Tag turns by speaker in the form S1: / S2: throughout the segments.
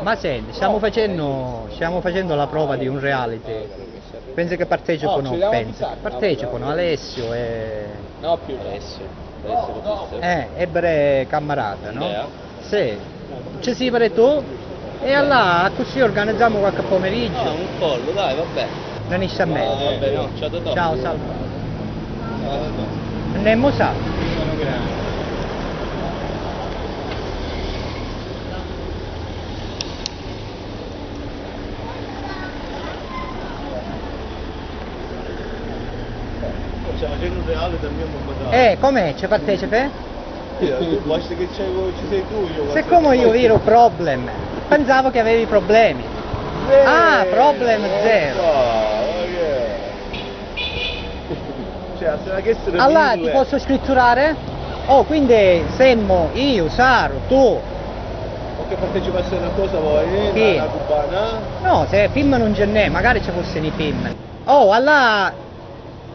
S1: Ma senti, stiamo facendo la prova di un reality. Pensi che partecipano? Pensi che partecipano Alessio e...
S2: No, più Alessio.
S1: Ebre Cammarata, no? Sì. Ci si pare tu? E allora così organizziamo qualche pomeriggio.
S2: Un pollo, dai, vabbè.
S1: Venisci a me.
S2: Vabbè, no, ciao Totò.
S1: Ciao, salve.
S2: Ciao Totò.
S1: Andiamo sa.
S2: Sono grande. C'è un reale dal mio mondo.
S1: Com'è? Ci partecipi?
S2: Basta che ci sei tu, io.
S1: Siccome io ero problem, pensavo che avevi problemi. Ah, problem zero.
S2: Cioè, sarà che essere
S1: Allora ti posso scritturare? Oh, quindi Semmo, io, Saro, tu.
S2: O che partecipasse a una cosa vuoi?
S1: Sì.
S2: Una cubana?
S1: No, se film non ce n'è, magari ci fossero i film. Oh, allora,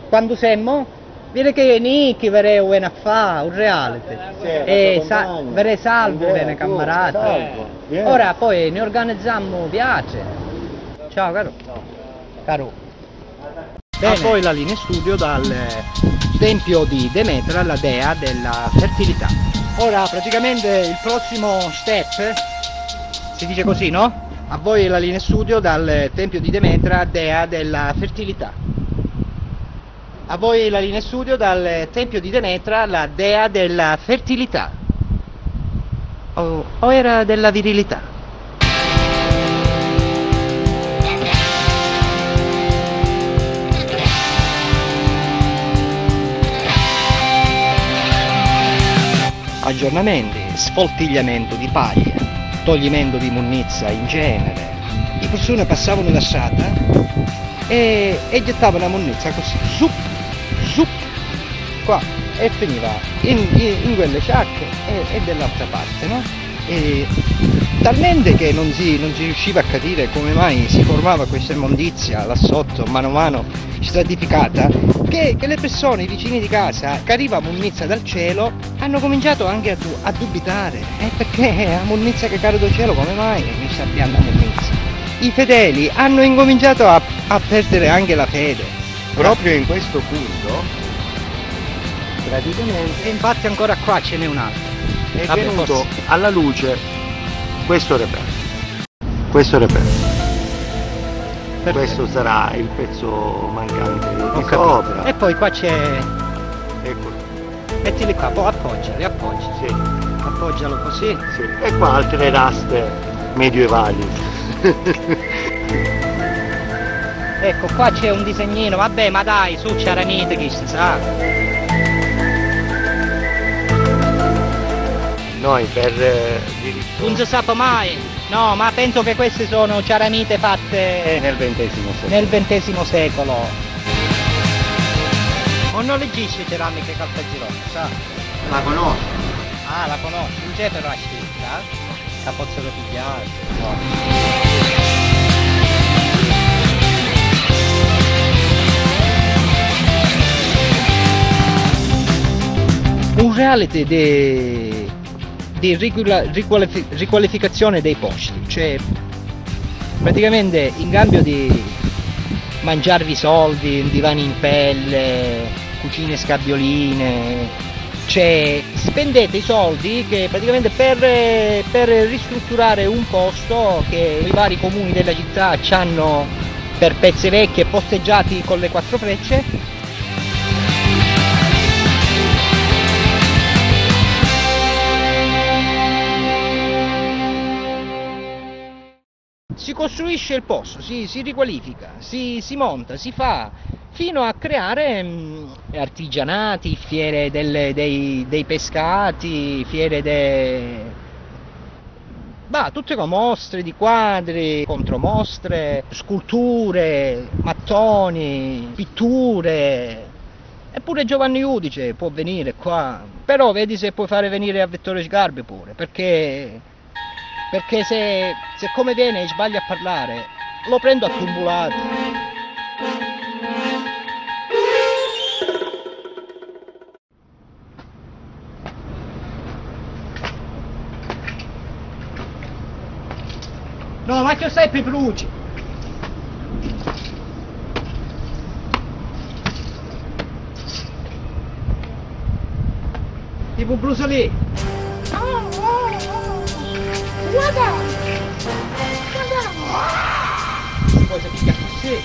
S1: quando Semmo? Viene che Nicky verrei a fare un reality. Verrei salvo, viene camarata. Ora poi ne organizziamo viaggio. Ciao caro. Caro. Bene. Poi la linea studio dal tempio di Demetra, la dea della fertilità. Ora praticamente il prossimo step, si dice così, no? A voi la linea studio dal tempio di Demetra, dea della fertilità. A voi la linea studio dal tempio di Demetra, la dea della fertilità. O era della virilità? Aggiornamenti, sfoltigliamento di paglia, toglimento di munnizza in genere. Le persone passavano la strada e gettavano la munnizza così, zup, zup, qua, e finiva in quelle sciacche e dell'altra parte, no? E talmente che non si riusciva a capire come mai si formava questa immondizia là sotto, mano a mano stratificata, che le persone, i vicini di casa, che arriva munnizia dal cielo, hanno cominciato anche a dubitare, perché la munnizia che cade dal cielo, come mai mi sta pianta munnizia? I fedeli hanno incominciato a perdere anche la fede. Proprio in questo punto, praticamente, e infatti ancora qua ce n'è un altro.
S3: È venuto alla luce questo reperto. Questo reperto. Questo sarà il pezzo mancante di sopra.
S1: E poi qua c'è...
S3: Eccolo.
S1: Mettili qua, poi appoggiali.
S3: Sì.
S1: Appoggialo così.
S3: Sì. E qua altre raste medievali.
S1: Ecco, qua c'è un disegnino, vabbè, ma dai, su c'è aranite che si sa.
S3: Noi per diritto...
S1: Non si sa mai. No, ma penso che queste sono ciaramite fatte
S3: nel XX secolo.
S1: Nel XX secolo. O non leggisce ceramiche Caltagirone, sa?
S3: La conosco.
S1: Ah, la conosci, non c'è però la scritta? Capozzo da pigliare, no. Un reality di riqualificazione dei posti, cioè praticamente in cambio di mangiarvi soldi, divani in pelle, cucine scabbioline, cioè spendete i soldi che praticamente per ristrutturare un posto che i vari comuni della città hanno per pezze vecchie posteggiati con le 4 frecce. Si costruisce il posto, si riqualifica, si monta, si fa, fino a creare artigianati, fiere dei pescati, fiere tutte con mostre di quadri, contromostre, sculture, mattoni, pitture. Eppure Giovanni Udice può venire qua, però vedi se puoi fare venire a Vittorio Sgarbi pure, perché se come viene e sbaglia a parlare, lo prendo a tumbulate. No, ma che stai Petrucci? Tipo Bruce Lee.
S4: Guarda!
S1: Poi si picchia così.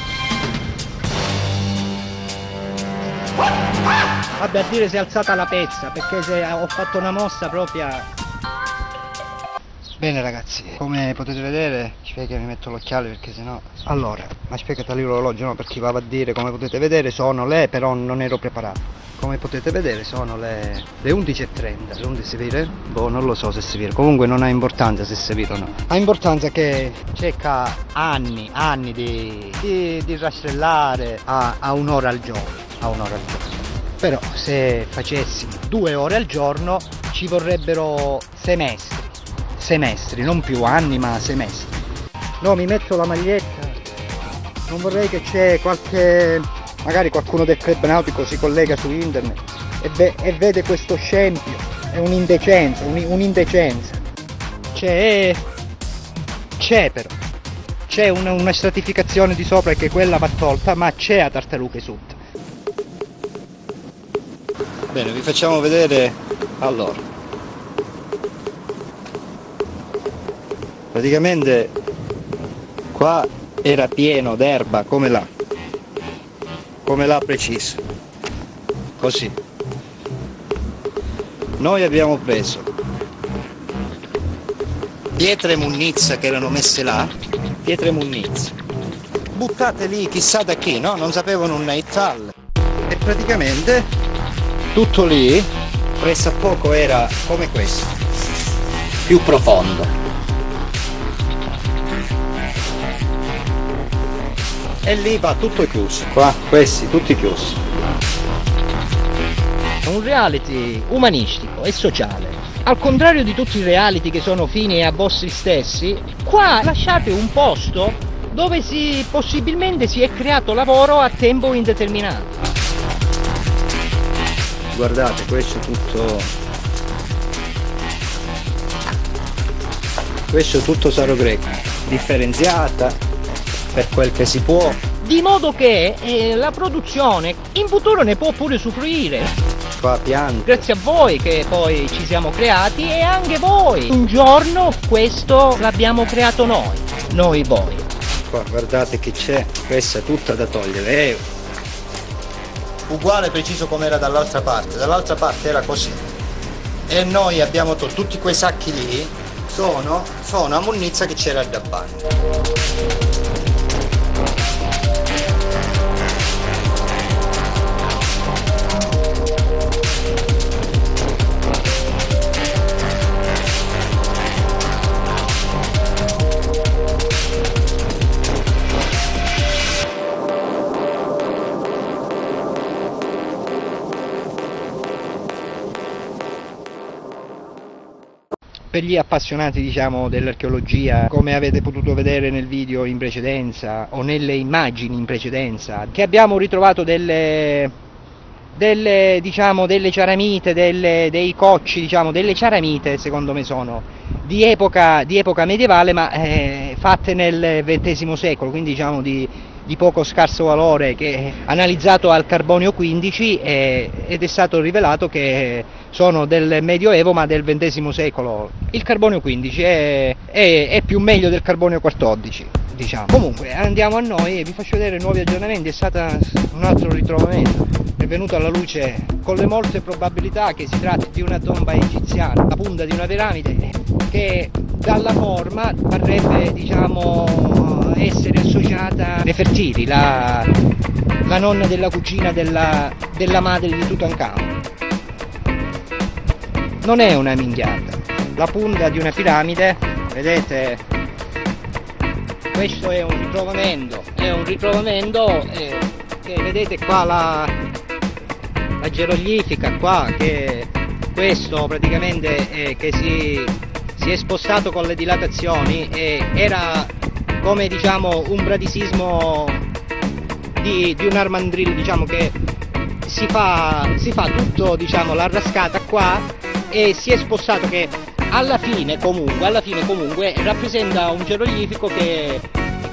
S1: Vabbè, a dire si è alzata la pezza, perché se ho fatto una mossa propria. Bene ragazzi, come potete vedere, aspetta che mi metto l'occhiale perché sennò. Allora, ma aspetta lì l'orologio, no, perché va a dire, come potete vedere sono le, però non ero preparato. Come potete vedere sono le 11:30, non si vede? Boh, non lo so se si vede, comunque non ha importanza se si vede o no. Ha importanza che cerca anni di rastrellare a un'ora al giorno, Però se facessimo 2 ore al giorno ci vorrebbero semestri, non più anni ma semestri. No, mi metto la maglietta, non vorrei che c'è magari qualcuno del club nautico si collega su internet e vede questo scempio, è un'indecenza, c'è però, c'è una stratificazione di sopra che quella va tolta, ma c'è a Tartarughe Sud. Bene, vi facciamo vedere allora. Praticamente qua era pieno d'erba come là preciso, così. Noi abbiamo preso pietre munnizza che erano messe là, buttate lì chissà da chi, no? Non sapevano un Neital. E praticamente tutto lì pressappoco era come questo, più profondo. E lì va tutto chiuso, qua, questi tutti chiusi. È un reality umanistico e sociale. Al contrario di tutti i reality che sono fini a vostri stessi, qua lasciate un posto dove possibilmente si è creato lavoro a tempo indeterminato. Guardate, questo è tutto saro greco, differenziata per quel che si può, di modo che la produzione in futuro ne può pure usufruire. Qua piante. Grazie a voi che poi ci siamo creati e anche voi. Un giorno questo l'abbiamo creato noi voi. Qua guardate che c'è, questa è tutta da togliere, uguale preciso come era dall'altra parte era così. E noi abbiamo tolto tutti quei sacchi lì, sono ammunnizza che c'era da bagno. Per gli appassionati dell'archeologia, come avete potuto vedere nel video in precedenza o nelle immagini in precedenza, che abbiamo ritrovato delle ciaramite, dei cocci, delle ciaramite secondo me sono di epoca medievale, ma fatte nel XX secolo, quindi di poco scarso valore, che analizzato al carbonio 15 ed è stato rivelato che sono del Medioevo ma del XX secolo. Il carbonio 15 è più meglio del carbonio 14, Comunque andiamo a noi e vi faccio vedere nuovi aggiornamenti. È stato un altro ritrovamento, è venuto alla luce con le molte probabilità che si tratti di una tomba egiziana, la punta di una piramide che dalla forma parrebbe essere associata a Nefertiti, la nonna della cugina della madre di Tutankhamon. Non è una minchiata, la punta di una piramide, vedete, questo è un ritrovamento che vedete qua la geroglifica qua, che questo praticamente che si è spostato con le dilatazioni e era come un bradisismo di un armandrillo, che si fa tutto l'arrascata qua e si è spostato, che alla fine comunque rappresenta un geroglifico che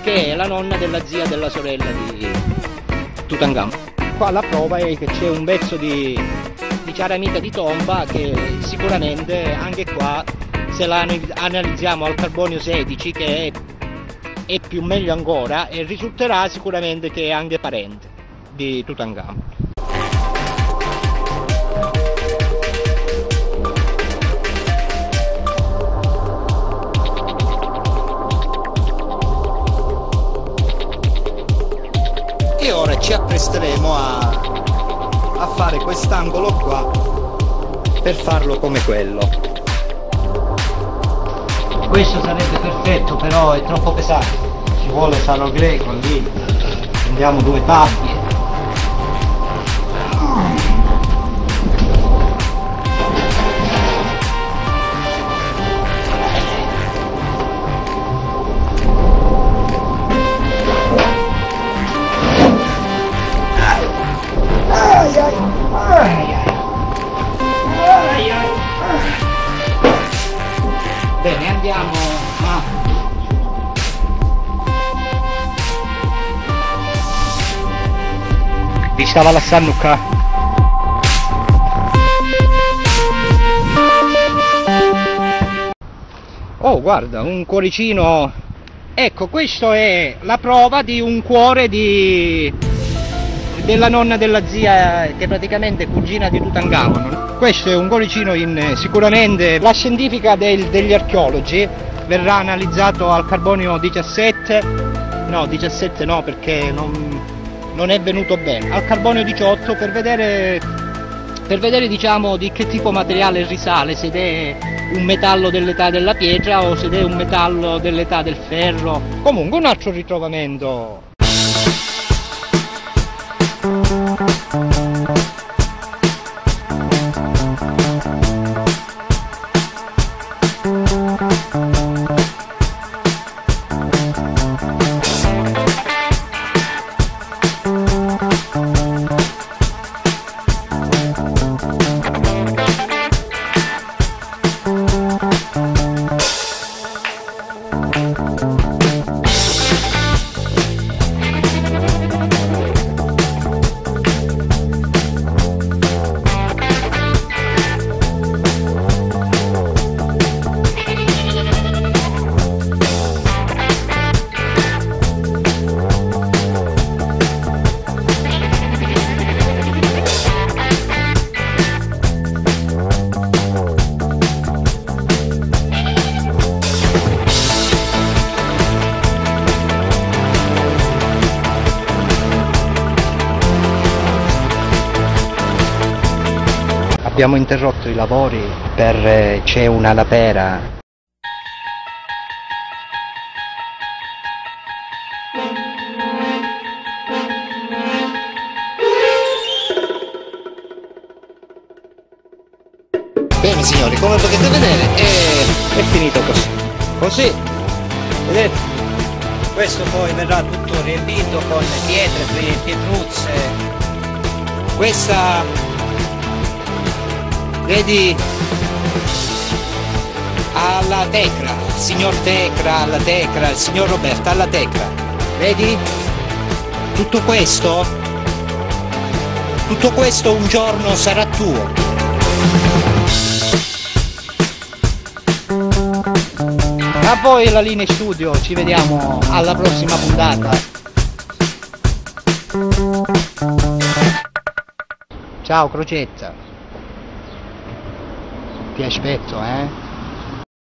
S1: è la nonna della zia della sorella di Tutankhamon. Qua la prova è che c'è un pezzo di ceramita di tomba che sicuramente anche qua, se la analizziamo al carbonio 16, che è più meglio ancora, e risulterà sicuramente che è anche parente di Tutankhamon. E ora ci appresteremo a fare quest'angolo qua per farlo come quello. Questo sarebbe perfetto, però è troppo pesante, ci vuole salo greco lì, prendiamo 2 tappie. Bene, andiamo a... Vi stava lasciando qua. Oh, guarda, un cuoricino. Ecco, questo è la prova di un cuore della nonna della zia, che è praticamente cugina di Tutankhamon. Questo è un cuoricino sicuramente la scientifica degli archeologi, verrà analizzato al carbonio 17 no, perché non è venuto bene, al carbonio 18 per vedere diciamo di che tipo materiale risale, se è un metallo dell'età della pietra o se è un metallo dell'età del ferro. Comunque un altro ritrovamento. Abbiamo interrotto i lavori per c'è una lapera. Bene signori, come potete vedere è finito così. Così, vedete? Questo poi verrà tutto riempito con pietre, pietruzze. Questa, vedi, alla Tecra, il signor Tecra, alla Tecra, il signor Roberto, alla Tecra. Vedi? Tutto questo un giorno sarà tuo. A voi la linea studio, ci vediamo alla prossima puntata. Ciao Crocetta. Ti aspetto,